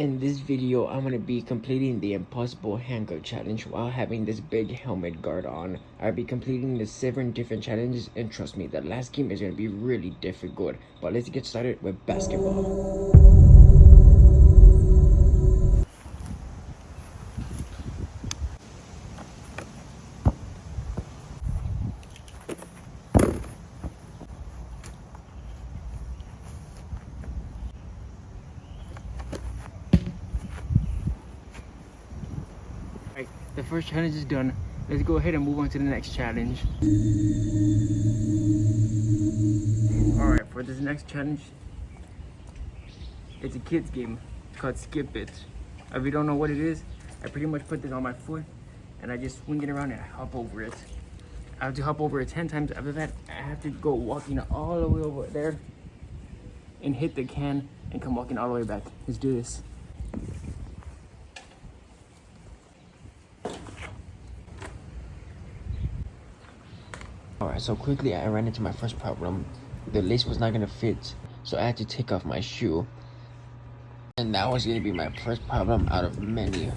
In this video, I'm going to be completing the impossible handcuff challenge while having this big helmet guard on. I'll be completing the 7 different challenges, and trust me, the last game is going to be really difficult. But let's get started with basketball. Alright, the first challenge is done. Let's go ahead and move on to the next challenge. Alright, for this next challenge, it's a kid's game. It's called Skip It. If you don't know what it is, I pretty much put this on my foot and I just swing it around and I hop over it. I have to hop over it 10 times. After that, I have to go walking all the way over there and hit the can and come walking all the way back. Let's do this. Alright, so quickly I ran into my first problem. The lace was not gonna fit, so I had to take off my shoe. And that was gonna be my first problem out of many.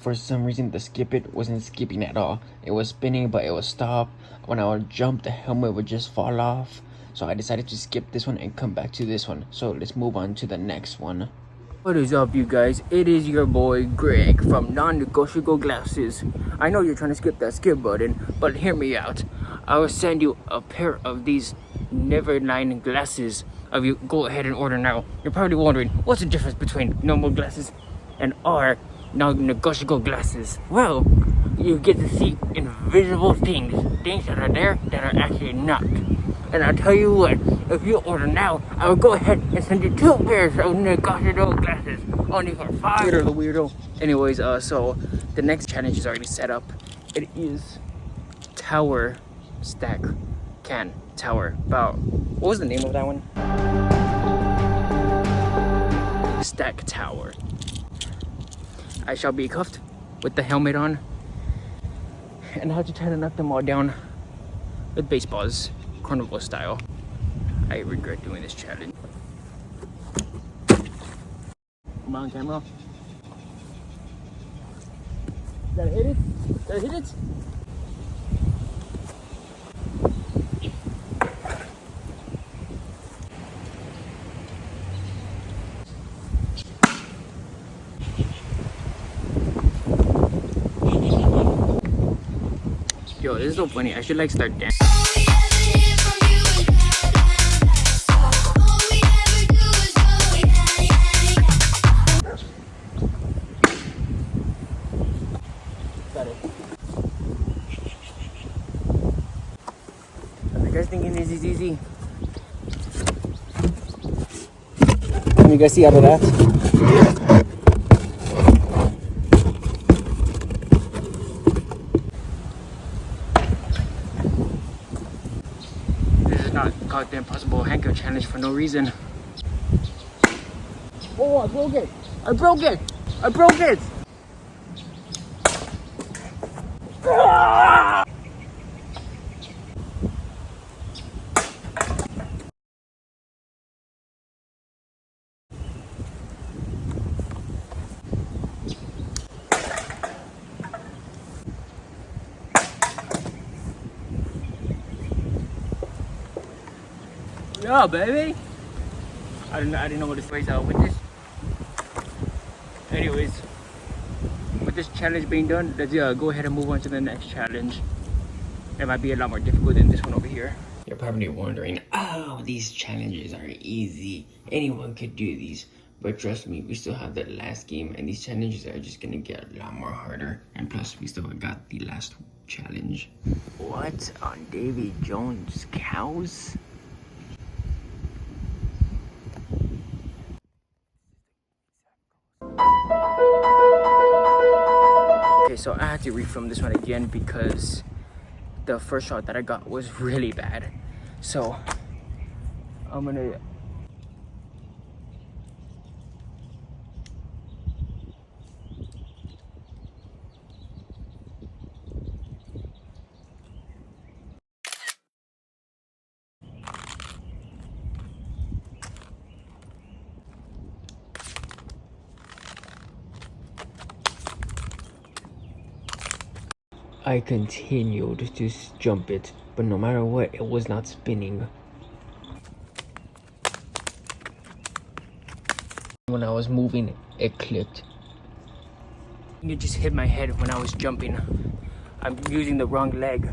For some reason, the Skip It wasn't skipping at all. It was spinning, but it would stop. When I would jump, the helmet would just fall off. So I decided to skip this one and come back to this one. So let's move on to the next one. What is up, you guys? It is your boy Greg from Non-Negotiable Glasses. I know you're trying to skip that skip button, but hear me out. I will send you a pair of these Neverline glasses. If you go ahead and order now, you're probably wondering, what's the difference between normal glasses and our non-negotiable glasses? Well, you get to see invisible things that are there that are actually not. And I'll tell you what, if you order now, I will go ahead and send you 2 pairs of negotiable glasses, only for $5. Weirdo. Anyways, so the next challenge is already set up. It is Tower Stack Can Tower. About, what was the name of that one? Stack Tower. I shall be cuffed with the helmet on, and I have to try to knock them all down with baseballs, carnival style. I regret doing this challenge. Come on, camera. Gotta hit it. Gotta hit it. Yo, this is so funny. I should like start dancing. Got it. Are you guys thinking this is easy? Can you guys see out of that? Not called the impossible handcuff challenge for no reason. Oh, I broke it! I broke it! I broke it! Ah! Yeah, baby. I didn't know what this phrase out with this. Anyways, with this challenge being done, let's go ahead and move on to the next challenge. It might be a lot more difficult than this one over here. You're probably wondering, oh, these challenges are easy. Anyone could do these. But trust me, we still have the last game, and these challenges are just gonna get a lot more harder. And plus, we still got the last challenge. What on Davy Jones' cows? Okay, so I had to refilm this one again because the first shot that I got was really bad. So I'm gonna I continued to jump it, but no matter what, it was not spinning. When I was moving, it clicked. It just hit my head when I was jumping. I'm using the wrong leg.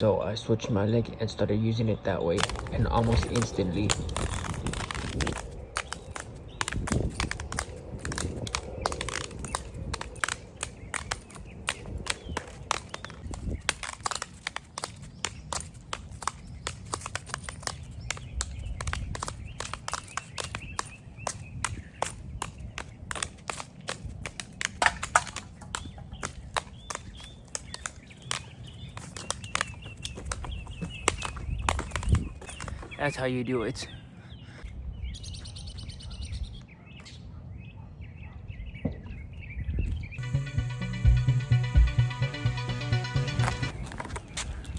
So I switched my leg and started using it that way, and almost instantly, that's how you do it.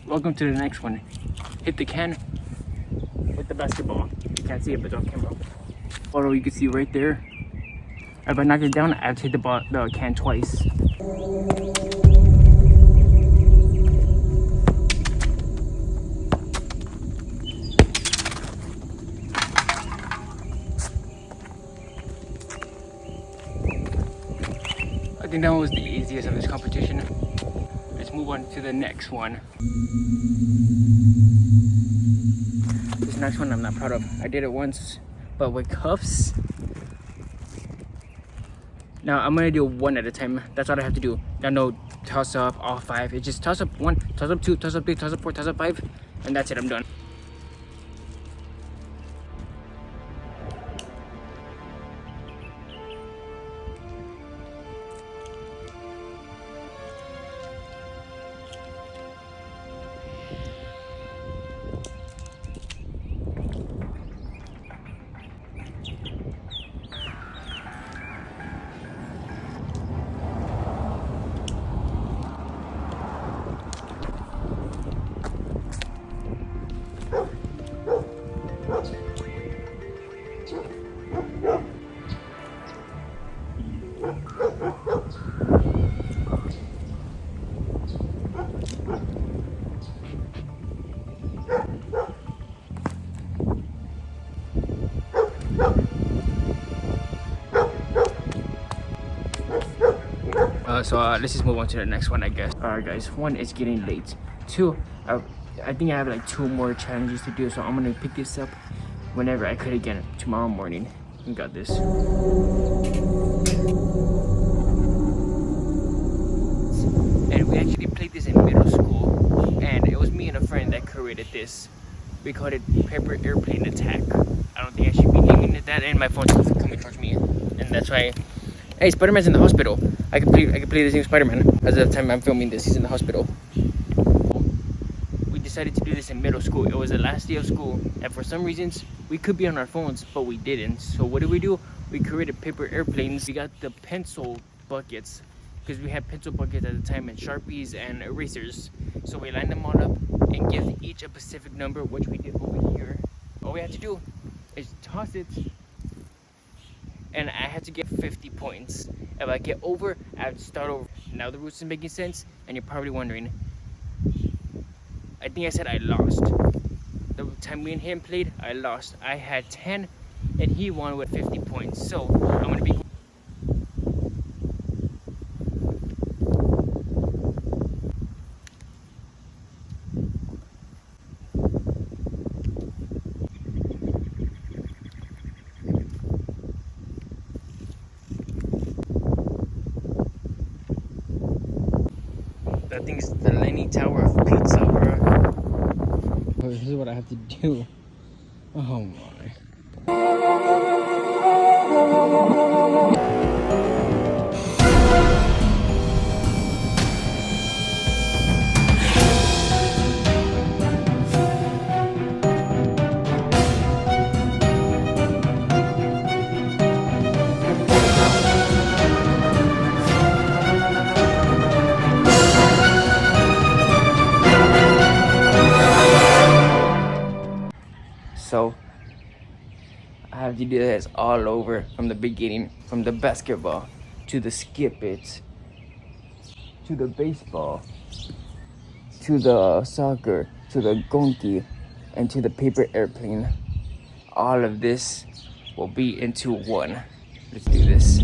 Welcome to the next one. Hit the can with the basketball. You can't see it, but it's on camera. Photo you can see right there. If I knock it down, I have to hit the can twice. I think that was the easiest of this competition. Let's move on to the next one. This next one I'm not proud of. I did it once, but with cuffs. Now I'm gonna do one at a time. That's all I have to do. Now no toss up all five. It's just toss up one, toss up two, toss up three, toss up four, toss up five, and that's it. I'm done. Let's just move on to the next one, I guess. Alright guys, one, it's getting late. Two, I think I have like 2 more challenges to do, so I'm gonna pick this up whenever I could again tomorrow morning. We got this. And we actually played this in middle school, and it was me and a friend that created this. We called it Paper Airplane Attack. I don't think I should be naming it that, and my phone's coming towards me, and that's why. Hey, Spider-Man's in the hospital. I can play this new Spider-Man. As of the time I'm filming this, he's in the hospital. We decided to do this in middle school. It was the last day of school, and for some reasons, we could be on our phones, but we didn't. So what did we do? We created paper airplanes. We got the pencil buckets, because we had pencil buckets at the time, and Sharpies and erasers. So we lined them all up and give each a specific number, which we did over here. All we had to do is toss it, and I had to get 50 points. If I get over, I have to start over. Now the rules is making sense, and you're probably wondering. I think I said I lost. The time me and him played, I lost. I had 10, and he won with 50 points. So I'm gonna be. I think it's the Leaning Tower of Pizza, bro. Oh, this is what I have to do. Oh my. So I have to do this all over from the beginning, from the basketball to the skip it to the baseball, to the soccer, to the gonki, and to the paper airplane. All of this will be into one. Let's do this.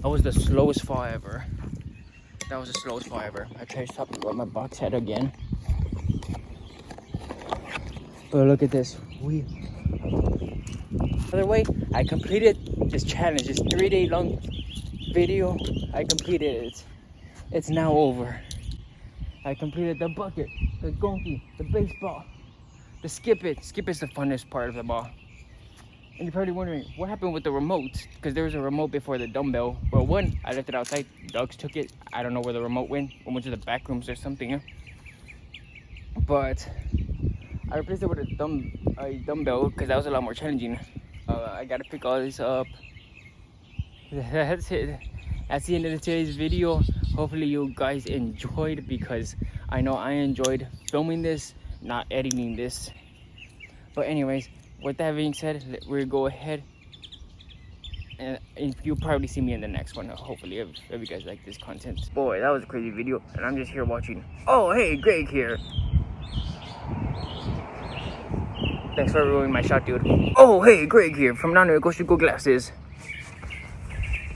That was the slowest fall ever. That was the slowest fall ever. I tried to stop and grab my box head again. But look at this. By the way, I completed this challenge, this 3-day long video. I completed it. It's now over. I completed the bucket, the gonki, the baseball, the skip it. Skip is the funnest part of the ball. And you're probably wondering, what happened with the remote? Because there was a remote before the dumbbell. Well, one, I left it outside. Dogs took it. I don't know where the remote went. It went to the back rooms or something. But I replaced it with a dumbbell because that was a lot more challenging. I got to pick all this up. That's it. That's the end of today's video. Hopefully you guys enjoyed, because I know I enjoyed filming this, not editing this. But anyways, with that being said, we'll go ahead and you'll probably see me in the next one, hopefully, if you guys like this content. Boy, that was a crazy video, and I'm just here watching. Oh, hey, Greg here. Thanks for ruining my shot, dude. Oh, hey, Greg here from Down There Coastal Glasses.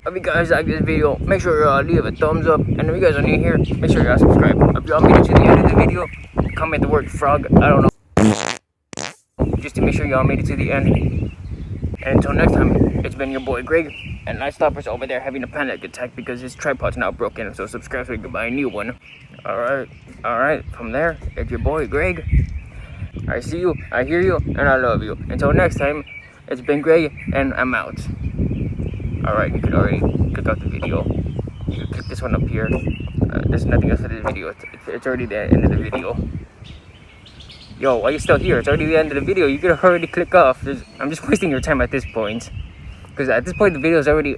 If you guys like this video, make sure you leave a thumbs up, and if you guys are new here, make sure you subscribe. If y'all made it to the end of the video, comment the word frog, I don't know, just to make sure y'all made it to the end. And until next time, it's been your boy Greg, and Night Stopper's over there having a panic attack because his tripod's now broken, so subscribe so we can buy a new one. Alright, from there, it's your boy Greg. I see you, I hear you, and I love you. Until next time, it's been Greg, and I'm out. Alright, you can already click out the video. You can click this one up here. There's nothing else for this video. It's already the end of the video. Yo, why are you still here? It's already the end of the video. You could already click off. I'm just wasting your time at this point. Because at this point, the video is already